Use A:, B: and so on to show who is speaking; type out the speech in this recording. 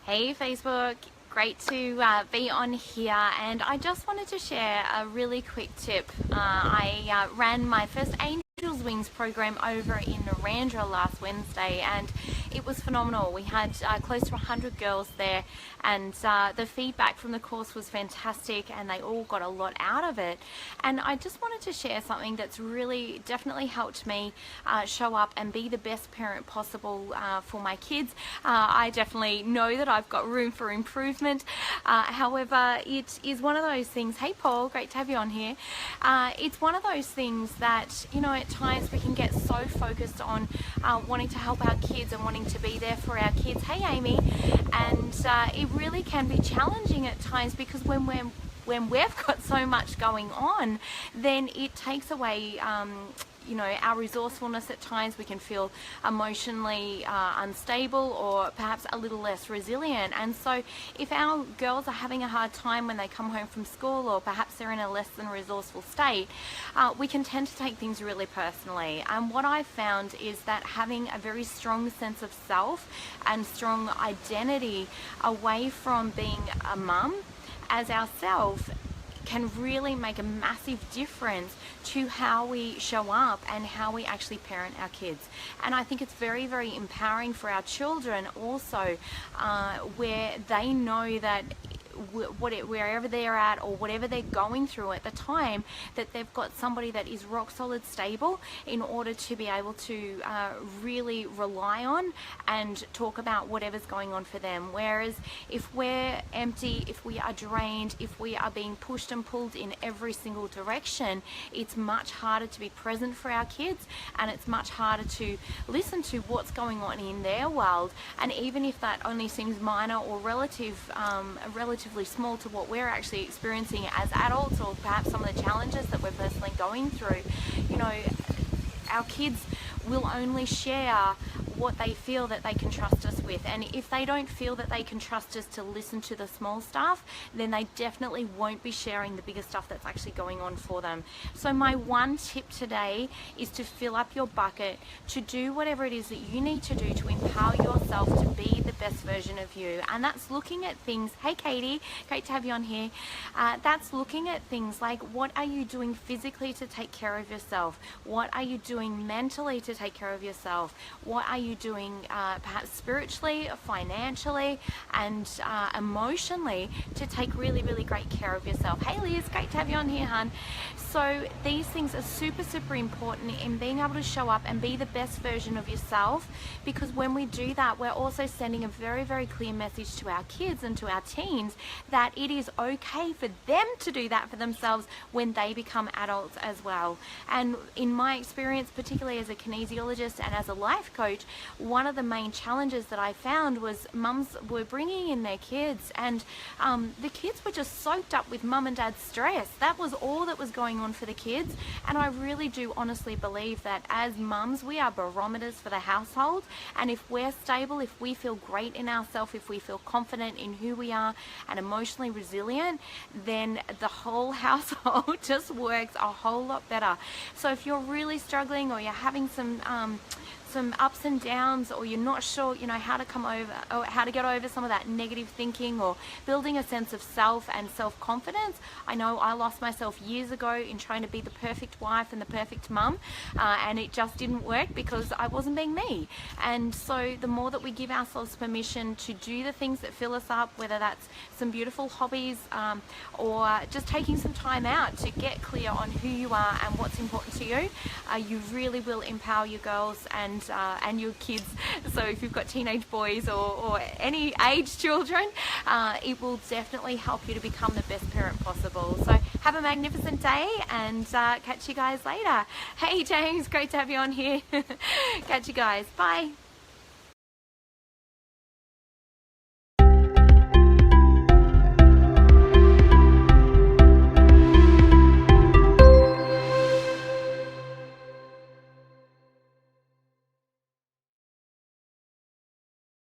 A: Hey Facebook, great to be on here, and I just wanted to share a really quick tip. I ran my first Angels Wings program over in Narrandera last Wednesday, and it was phenomenal. We had close to 100 girls there, and the feedback from the course was fantastic, and they all got a lot out of it. And I just wanted to share something that's really definitely helped me show up and be the best parent possible for my kids. I definitely know that I've got room for improvement. However, it is one of those things. Hey Paul, great to have you on here. It's one of those things that, you know, at times we can get so focused on wanting to help our kids and wanting to be there for our kids. Hey Amy. And it really can be challenging at times, because when we've got so much going on, then it takes away you know, our resourcefulness. At times we can feel emotionally unstable, or perhaps a little less resilient. And so if our girls are having a hard time when they come home from school, or perhaps they're in a less than resourceful state, we can tend to take things really personally. And what I've found is that having a very strong sense of self and strong identity away from being a mum as ourselves can really make a massive difference to how we show up and how we actually parent our kids. And I think it's very, very empowering for our children also, where they know that wherever they're at, or whatever they're going through at the time, that they've got somebody that is rock solid stable in order to be able to really rely on and talk about whatever's going on for them. Whereas if we're empty, if we are drained, if we are being pushed and pulled in every single direction, it's much harder to be present for our kids, and it's much harder to listen to what's going on in their world. And even if that only seems minor or relatively small to what we're actually experiencing as adults, or perhaps some of the challenges that we're personally going through, you know, our kids will only share what they feel that they can trust us with. And if they don't feel that they can trust us to listen to the small stuff, then they definitely won't be sharing the bigger stuff that's actually going on for them. So my one tip today is to fill up your bucket, to do whatever it is that you need to do to empower yourself to be the best version of you. And that's looking at things, hey Katie, great to have you on here. That's looking at things like, what are you doing physically to take care of yourself? What are you doing mentally to take care of yourself? What are you doing perhaps spiritually, financially, and emotionally to take really, really great care of yourself? Hey Liz, great to have you on here, hon. So these things are super, super important in being able to show up and be the best version of yourself, because when we do that, we're also sending a very, very clear message to our kids and to our teens that it is okay for them to do that for themselves when they become adults as well. And in my experience, particularly as a kinesiologist and as a life coach, one of the main challenges that I found was mums were bringing in their kids, and the kids were just soaked up with mum and dad's stress. That was all that was going on for the kids. And I really do honestly believe that as mums, we are barometers for the household. And if we're stable, if we feel great in ourselves, if we feel confident in who we are and emotionally resilient, then the whole household just works a whole lot better. So if you're really struggling, or you're having some ups and downs, or you're not sure, you know, how to come over, or how to get over some of that negative thinking, or building a sense of self and self-confidence. I know I lost myself years ago in trying to be the perfect wife and the perfect mum, and it just didn't work because I wasn't being me. And so the more that we give ourselves permission to do the things that fill us up, whether that's some beautiful hobbies, or just taking some time out to get clear on who you are and what's important to you, you really will empower your girls and your kids. So if you've got teenage boys, or any age children, it will definitely help you to become the best parent possible. So have a magnificent day, and catch you guys later. Hey James, great to have you on here. Catch you guys. Bye.